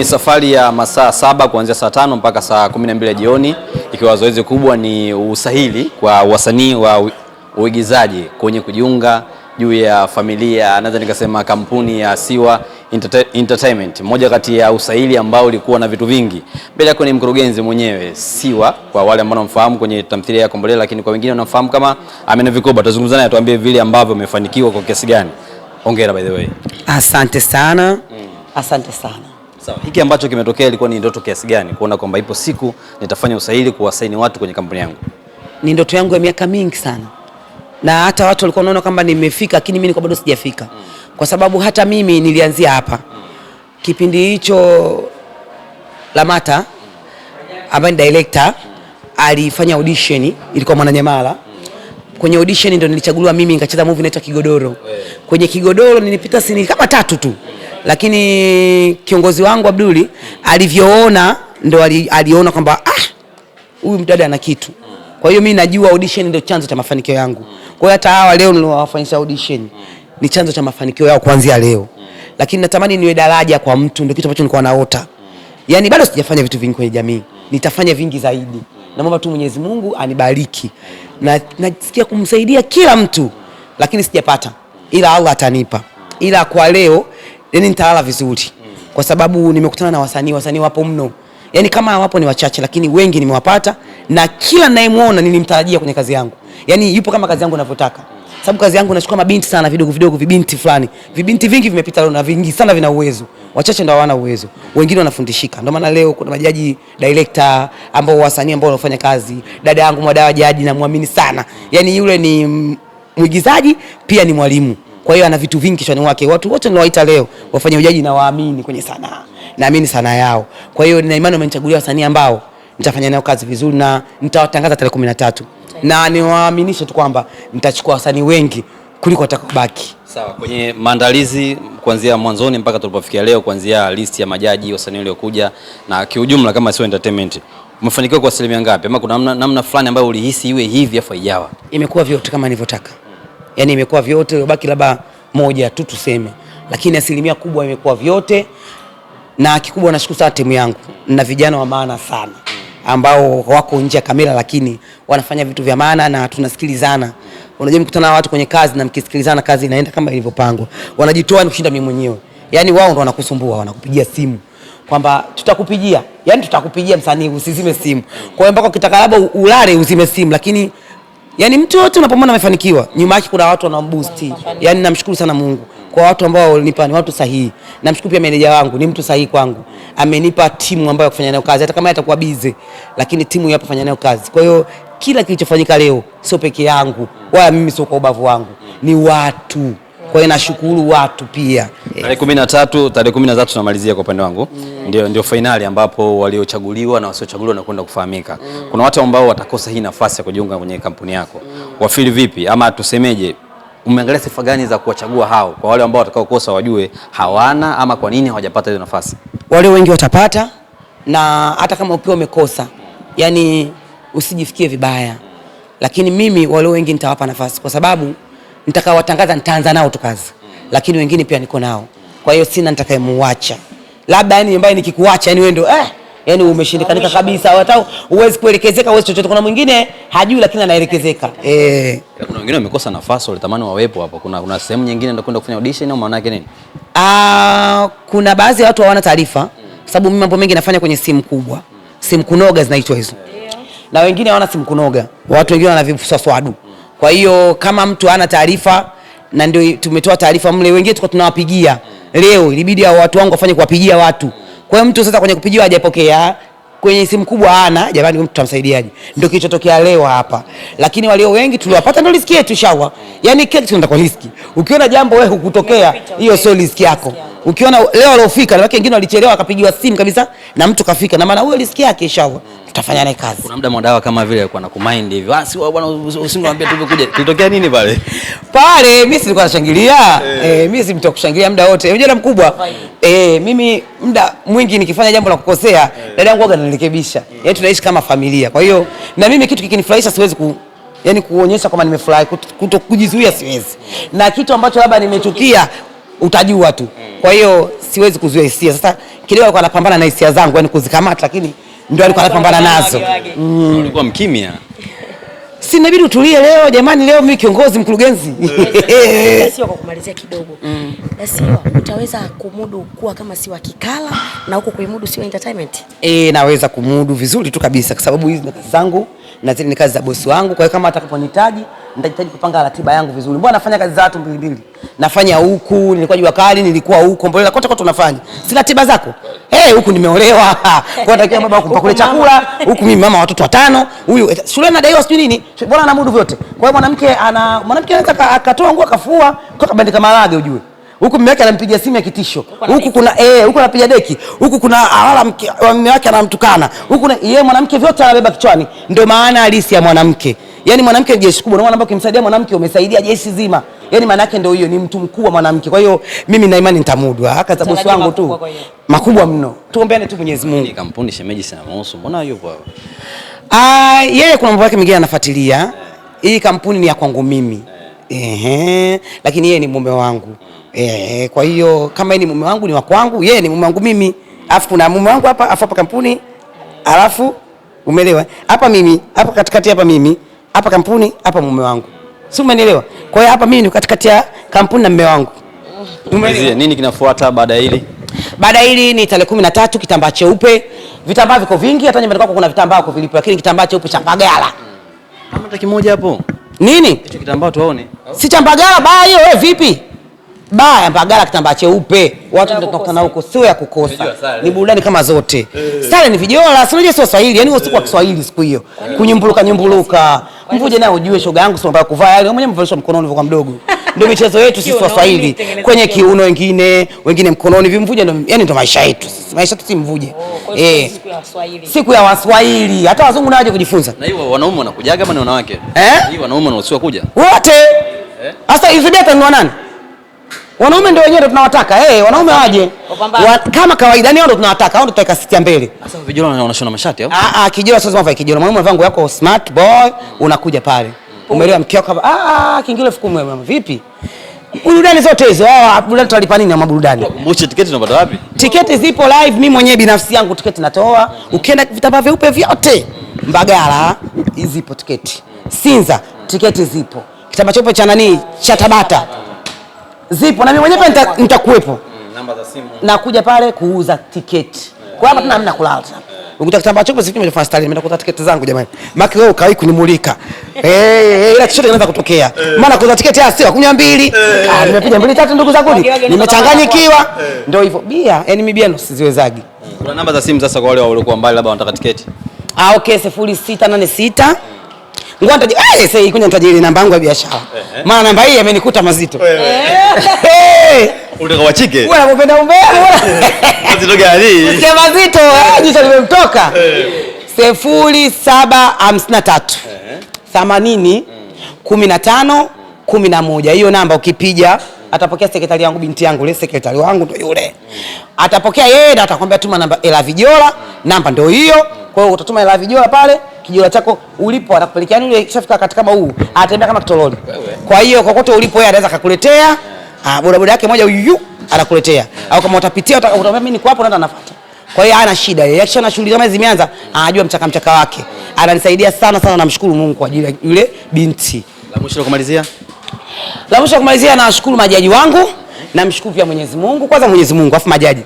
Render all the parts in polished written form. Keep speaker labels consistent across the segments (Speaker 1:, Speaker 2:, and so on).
Speaker 1: Ni safari ya masaa 7 kuanzia saa 5 mpaka saa 12 jioni, ikiwa zoezi kubwa ni usahili kwa wasanii wa uigizaji kwenye kujiunga juu ya familia, naweza nikasema kampuni ya Siwa Entertainment. Moja kati ya usahili ambao ulikuwa na vitu vingi. Mbele yako ni mkurugenzi mwenyewe Siwa, kwa wale ambao wanamfahamu kwenye tamthilia ya Kombolela, lakini kwa wengine wanamfahamu kama Amina Vikoba. Tutazungumza naye atuambie vile ambavyo umefanikiwa kwa kiasi gani. Hongera by the way.
Speaker 2: Asante sana. Asante sana.
Speaker 1: Sawa, hiki ambacho kimetokea ilikuwa ni ndoto kiasi gani kuona kwamba ipo siku nitafanya usahili kuwasaini watu kwenye kampuni yangu?
Speaker 2: Ni ndoto yangu ya miaka mingi sana. Na hata watu walikuwa wanaona kwamba nimefika, lakini mimi niko bado sijafika. Kwa sababu hata mimi nilianzia hapa. Kipindi hicho Lamata ambaye ni director alifanya audition, ilikuwa Mwananyamala. Kwenye audition ndio nilichaguliwa mimi, nikacheza movie inaitwa Kigodoro. Kwenye Kigodoro nilipita sini kama 3 tu. Lakini kiongozi wangu Abduli alivyoona ndo aliona kwamba huyu mdada ana kitu. Kwa hiyo mimi najua audition ndio chanzo cha mafanikio yangu. Kwa hiyo hata hawa leo niliowafanyisha audition ni chanzo cha mafanikio yao kuanzia leo. Lakini natamani niwe daraja kwa mtu, ndio kitu ambacho nilikuwa naota. Yaani bado sijafanya vitu vingi kwenye jamii. Nitafanya vingi zaidi. Naomba tu Mwenyezi Mungu anibariki. Na nasikia kumsaidia kila mtu, lakini sijapata. Ila Allah atanipa. Ila kwa leo yani nitalala vizuri. Kwa sababu nimekutana na wasanii wapo mno. Yani kama wapo ni wachache, lakini wengi nimewapata, na kila ninayemuona nilimtarajia kwenye kazi yangu. Yani yupo kama kazi yangu ninavyotaka. Sababu kazi yangu nachukua mabinti sana vidogo vibinti fulani. Vibinti vingi vimepita leo na vingi sana vina uwezo. Wachache ndio hawana uwezo. Wengine wanafundishika. Ndio maana leo kuna majaji director ambao wasanii ambao wanafanya kazi. Dada yangu Mwadawa Jaji namuamini sana. Yani yule ni mwigizaji pia ni mwalimu. Kwa hiyo ana vitu vingi kichwani mwake. Watu wote niliowaita leo wafanye ujaji na waamini kwenye sanaa. Naamini sanaa yao. Kwa hiyo nina imani wamenichagulia wasanii ambao nitafanya nao kazi vizuri na nitawatangaza tarehe 13. Na niwaaminishe tu kwamba nitachukua wasanii wengi kuliko watakobaki. Sawa, kwenye maandalizi kuanzia mwanzoni mpaka tulipofikia leo, kuanzia list ya majaji, wasanii waliokuja na kiujumla kama Siwa Entertainment, umefanikiwa kwa asilimia ngapi? Ama kuna namna fulani ambayo ulihisi iwe hivi afa ijawa? Imekuwa vyote kama nilivyotaka. Yaani imekuwa vyote, baki labda moja tu tuseme. Lakini asilimia kubwa imekuwa vyote. Na kikubwa nashukuru sana timu yangu. Na vijana wa maana sana ambao wako nje ya kamera lakini wanafanya vitu vya maana na tunasikilizana. Unajua mkutana na watu kwenye kazi na mkisikilizana kazi inaenda kama ilivyopangwa. Wanajitoa ni kushinda mimi mwenyewe. Yaani wao ndo wanakusumbua, wanakupigia simu kwamba tutakupigia. Yaani tutakupigia msanii usizime simu. Kwa hiyo mpaka ukitaka labda ulale uzime simu, lakini yani mtu wote unapomwona amefanikiwa, nyuma yake kuna watu wanamboost. Yani namshukuru sana Mungu kwa watu ambao walinipa, ni watu sahihi. Namshukuru pia meneja wangu, ni mtu sahihi kwangu. Amenipa timu ambayo kufanya nayo kazi hata kama atakuwa busy, lakini timu yapo kufanya nayo kazi. Kwa hiyo kila kilichofanyika leo sio peke yangu, wala mimi sio kwa ubavu wangu, ni watu. Kwa hiyo nashukuru watu pia. Tarehe 13 tunamalizia kwa upande wangu. Ndio finali ambapo waliochaguliwa na wasiochaguliwa na kwenda kufahamika. Kuna watu ambao watakosa hii nafasi ya kujiunga kwenye kampuni yako. Wafili vipi ama tusemeje? Umeangalia sifa gani za kuwachagua hao? Kwa wale ambao watakaokosa wajue hawana ama kwa nini hawajapata hiyo nafasi. Wale wengi watapata, na hata kama ukiwa umekosa, yani usijifikie vibaya. Lakini mimi wale wengi nitawapa nafasi kwa sababu nitakawatangaza, nitaanza nao tu kazi. Lakini wengine pia niko nao. Kwa hiyo sina nitakayemuacha. Labda yani ambaye nikikuacha yani wewe ndio yani umeshindikanika kabisa, hata uwezi kuelekezeka, uwezi chochote. Kuna mwingine hajui lakini anaelekezeka. Kuna wengine wamekosa nafasi walitamani wawepo hapo. Kuna sehemu nyingine ndio kwenda kufanya audition au maana yake nini? Kuna baadhi ya watu hawana taarifa sababu mimi mambo mengi nafanya kwenye simu kubwa. Simu kunoga zinaitwa hizo. Na wengine hawana simu kunoga. Watu wengine wana vifusaswadu. Kwa hiyo kama mtu hana taarifa, na ndio tumetoa taarifa mle, wengine tuko tunawapigia. Leo ilibidi hao watu wangu wafanye kuwapigia watu. Kwa hiyo mtu sasa kwenye kupigiwa hajapokea, kwenye simu kubwa hana, jamani mtu tutamsaidiaje? Ndio kilichotokea leo hapa. Lakini walio wengi tuliwapata ndio riski yetu shawa. Yaani kile kitu kwa riski. Ukiona jambo wewe hukutokea, hiyo sio riski yako. Ukiona leo waliofika na wengine walichelewa akapigiwa simu kabisa na mtu kafika, na maana huyo riski yake shawa. Tutafanya naye kazi. Kuna muda Mwadawa kama vile alikuwa anakumind hivi. Si bwana usiniambie tumekuja. Kilitokea nini pale? Pale mimi silikuwa nashangilia. Mimi si mtu kushangilia muda wote. Unajua mkubwa. Mimi muda mwingi nikifanya jambo la kukosea, dada yangu ananirekebisha. Yaani tunaishi kama familia. Kwa hiyo na mimi kitu kikinifurahisha siwezi kuonyesha kama nimefurahi, kujizuia siwezi. Na kitu ambacho labda nimechukia utajua tu. Kwa hiyo siwezi kuzuia hisia. Sasa kidogo alikuwa anapambana na hisia zangu, yani kuzikamata, lakini ndio alikuwa anapambana nazo.
Speaker 1: Ulikuwa mkimya.
Speaker 2: Si inabidi utulie leo jamani, leo mimi kiongozi mkurugenzi.
Speaker 3: Sio kwa kumalizia kidogo. Sio utaweza kumudu kuwa kama si wa Kikala na huko kuimudu sio entertainment?
Speaker 2: Naweza kumudu vizuri tu kabisa kwa sababu hizi ni kazi zangu na zile ni kazi za bosi wangu. Kwa hiyo kama atakaponihitaji nitajitahidi kupanga ratiba yangu vizuri. Mbona nafanya kazi za watu mbili. Nafanya huku, nilikuwa Jua Kali, nilikuwa huko, Mbolela, kote tunafanya. Si ratiba zako? Huku nimeolewa. Kwa natakiwa baba kupakule chakula, huku mimi mama watoto 5, huyu shule nadaiwa sijui nini. Bwana ana mudu vyote. Kwa hiyo mwanamke anaweza akatoa nguo akafua, kwa kabandika marage ujue. Huku mume wake anampigia simu ya kitisho. Huku kuna huku anapiga deki. Huku kuna awala mume wake anamtukana. Huku yeye mwanamke vyote anabeba kichwani. Ndio maana halisi ya mwanamke. Yaani mwanamke ni jeshi kubwa. Unaona, ukimsaidia mwanamke umesaidia jeshi zima. Yaani maana yake ndio hiyo, ni mtu mkuu wa mwanamke. Kwa hiyo mimi na imani nitamudu. Haka bosi wangu tu. Makubwa mno. Tuombeane tu Mwenyezi Mungu.
Speaker 1: Kampuni shemeji sana mahusu. Mbona yupo hapa?
Speaker 2: Yeye kuna mambo yake mengine anafuatilia. Hii kampuni ni ya kwangu mimi. Lakini yeye ni mume wangu. Kwa hiyo kama yeye ni mume wangu ni wa kwangu, yeye ni mume wangu mimi. Alafu kuna mume wangu hapa, afu hapa kampuni. Alafu umeelewa? Hapa mimi, hapa katikati hapa mimi, hapa kampuni, hapa mume wangu. Si umeelewa? Kwa hiyo hapa mimi ni katikati ya kampuni na mume wangu.
Speaker 1: Umeelewa? Nini kinafuata baada ya hili?
Speaker 2: Baada ya hili ni tarehe 13 kitambaa cheupe. Vitambaa viko vingi, hata nyumbani kwako kuna vitambaa kwa vilipo, lakini kitambaa cheupe cha Mbagala.
Speaker 1: Kama hata kimoja hapo.
Speaker 2: Nini?
Speaker 1: Hicho kitambaa tuone.
Speaker 2: Si cha Mbagala baa hiyo, wewe vipi? Baa ya Mbagala kitambaa cheupe. Watu ndio tunakutana huko, sio ya kukosa. Ni burudani kama zote. Sare ni vijola, sio sio Swahili, yani usiku wa Kiswahili siku hiyo. Kunyumbuluka. Mvuje naye ujue shoga yangu sio mbaya kuvaa yale, mwenyewe mvalisha mkononi kwa mdogo. Ndio michezo yetu sisi wa Swahili. Kwenye kiuno wengine mkononi, vimvuje ndio yani ndio maisha yetu. Maisha yetu si mvuje.
Speaker 3: Siku ya Waswahili.
Speaker 2: Siku ya Waswahili. Hata wazungu nao waje kujifunza.
Speaker 1: Na hiyo wanaume wanakujaga ama ni wanawake? Hiyo wanaume wanaruhusiwa kuja?
Speaker 2: Wote. Sasa hizo beta ni nani? Wanaume ndio wenyewe tunawataka. Wanaume waje. Kama kawaida ni wao ndio tunawataka. Hao ndio tutaweka siti ya mbele.
Speaker 1: Sasa vijana wanashona mashati au?
Speaker 2: Kijana sio lazima kijana. Mwanaume vangu yako smart boy, unakuja pale. Umeelewa mkeo kama kingine 1000 mama. Vipi? Burudani zote hizo. Burudani tutalipa nini na burudani?
Speaker 1: Mwisho tiketi unapata wapi?
Speaker 2: Tiketi zipo live, mimi mwenyewe binafsi yangu tiketi natoa. Ukienda vitambaa vyeupe vyote Mbagala zipo tiketi. Sinza tiketi zipo. Kitambaa cheupe cha nani? Cha Tabata. Zipo na mimi mwenyewe nitakuwepo.
Speaker 1: Namba za simu.
Speaker 2: Nakuja pale kuuza tiketi. Kwa hapa tuna kulala. Ukuta kitambaa cheupe sisi tumefanya style, nimeenda kuuza tiketi zangu jamani. Maki wewe ukawahi kunimulika. Ila chochote kinaweza kutokea. Maana kuuza tiketi sio kunywa 2. Nimepiga 2 3 ndugu zangu. Nimechanganyikiwa. Ndio hivyo. Bia, yani mimi bia siziwezagi.
Speaker 1: Kuna namba za simu sasa kwa wale waliokuwa mbali labda wanataka tiketi.
Speaker 2: Okay, 0686 Ngwanda sasa hii kunya nitajiri namba yangu ya biashara. Maana namba hii imenikuta mazito.
Speaker 1: Unataka wachike?
Speaker 2: Wewe unapenda umbea bora.
Speaker 1: Mazito gani?
Speaker 2: Sema mazito, jicho limemtoka. 0753 80 15 11. Hiyo namba ukipiga atapokea sekretari yangu, binti yangu, ile sekretari wangu ndio yule. Atapokea yeye na atakwambia tuma namba Ela Vijola, namba ndio hiyo. Kwa hiyo utatuma Ela Vijola pale, kijola chako ulipo atakupelekea yule kishafika katika kama huu, atembea kama kitololi. Kwa hiyo kokote ulipo yeye anaweza kukuletea, bodaboda yake moja huyu anakuletea. Au kama utapitia utakwambia mimi niko hapo naenda nafuata. Kwa hiyo hana shida yeye. Akishaona shughuli kama zimeanza, anajua mchaka wake. Ananisaidia sana, namshukuru Mungu kwa ajili ya yule binti.
Speaker 1: La mwisho kumalizia?
Speaker 2: La mwisho kumalizia, nashukuru majaji wangu, namshukuru pia Mwenyezi Mungu. Kwanza Mwenyezi Mungu, afu majaji.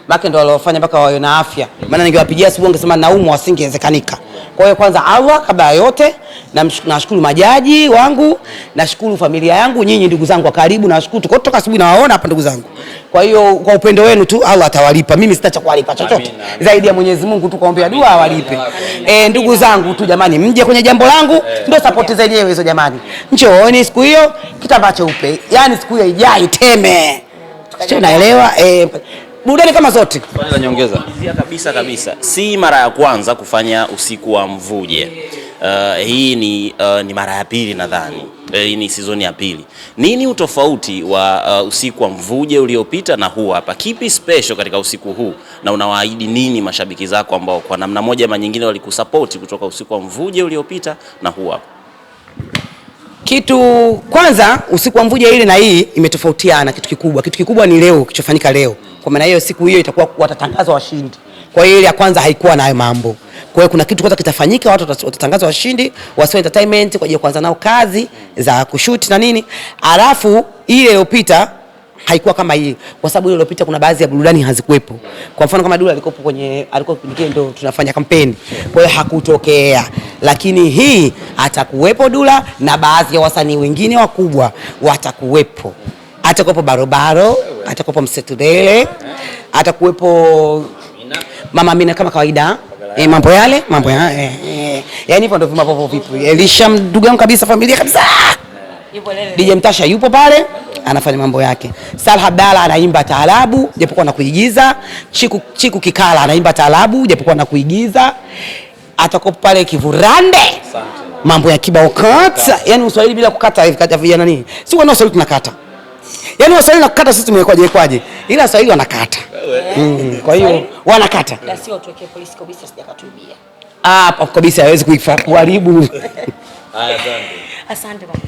Speaker 2: Baki ndio waliofanya mpaka wawe na afya. Maana ningewapigia asubuhi ningesema naumwa, wasingewezekanika. Kwa hiyo kwanza Allah kabla ya yote, nashukuru majaji wangu, nashukuru familia yangu, nyinyi ndugu zangu wa karibu, nashukuru kutoka asubuhi nawaona hapa ndugu zangu. Kwa hiyo kwa upendo wenu tu Allah atawalipa. Mimi sitacha kuwalipa chochote. Zaidi ya Mwenyezi Mungu tu kuombea dua awalipe. Ndugu zangu tu jamani, mje kwenye jambo langu, ndio support zenyewe hizo jamani. Njooni siku hiyo kitambaa cheupe. Yaani siku hiyo ijai Teme. Sio naelewa burudani kama zote.
Speaker 1: Kwanza nyongeza.
Speaker 4: Kabisa. Si mara ya kwanza kufanya usiku wa Mvuje. Hii ni mara ya pili nadhani. Hii ni season ya pili. Nini utofauti wa usiku wa Mvuje uliopita na huu hapa? Kipi special katika usiku huu? Na unawaahidi nini mashabiki zako ambao kwa namna moja ama nyingine walikusupport kutoka usiku wa Mvuje uliopita na huu hapa?
Speaker 2: Kitu kwanza, usiku wa mvuje ile na hii imetofautiana kitu kikubwa. Kitu kikubwa ni leo, kichofanyika leo. Kwa maana hiyo siku hiyo itakuwa watatangazwa washindi. Kwa hiyo ile ya kwanza haikuwa nayo mambo. Kwa hiyo kuna kitu kwanza kitafanyika, watu watatangazwa washindi, Wasio Entertainment kwa ajili ya kuanza nao kazi za kushoot na nini. Alafu ile iliyopita haikuwa kama hii, kwa sababu ile iliyopita kuna baadhi ya burudani hazikuwepo. Kwa mfano kama Dula alikuwa kipindi ndo tunafanya kampeni, kwa hiyo hakutokea. Lakini hii atakuwepo Dula na baadhi ya wasanii wengine wakubwa watakuwepo. Atakuwepo Barobaro, atakuwepo Msetulele, atakuwepo Mama Amina kama kawaida. Mambo yale. Yaani hivyo ndio mambo vipi. Elisha ndugu yangu kabisa, familia kabisa. DJ Mtasha yupo pale anafanya mambo yake. Salha Abdalla anaimba taarabu japokuwa na kuigiza. Chiku Kikala anaimba taarabu japokuwa na kuigiza. Atakuwa pale Kivurande. Mambo ya kibao kata. Yaani Uswahili bila kukata hivi kata vijana nini? Si wana Uswahili tunakata. Yaani Waswahili nakata sisi tumekwaje. Ila Waswahili wanakata. Kwa hiyo wanakata.
Speaker 3: Na sio tuweke polisi kabisa sijakatuibia.
Speaker 2: Kabisa hawezi kuharibu.
Speaker 4: Haya, asante.
Speaker 3: Asante baba.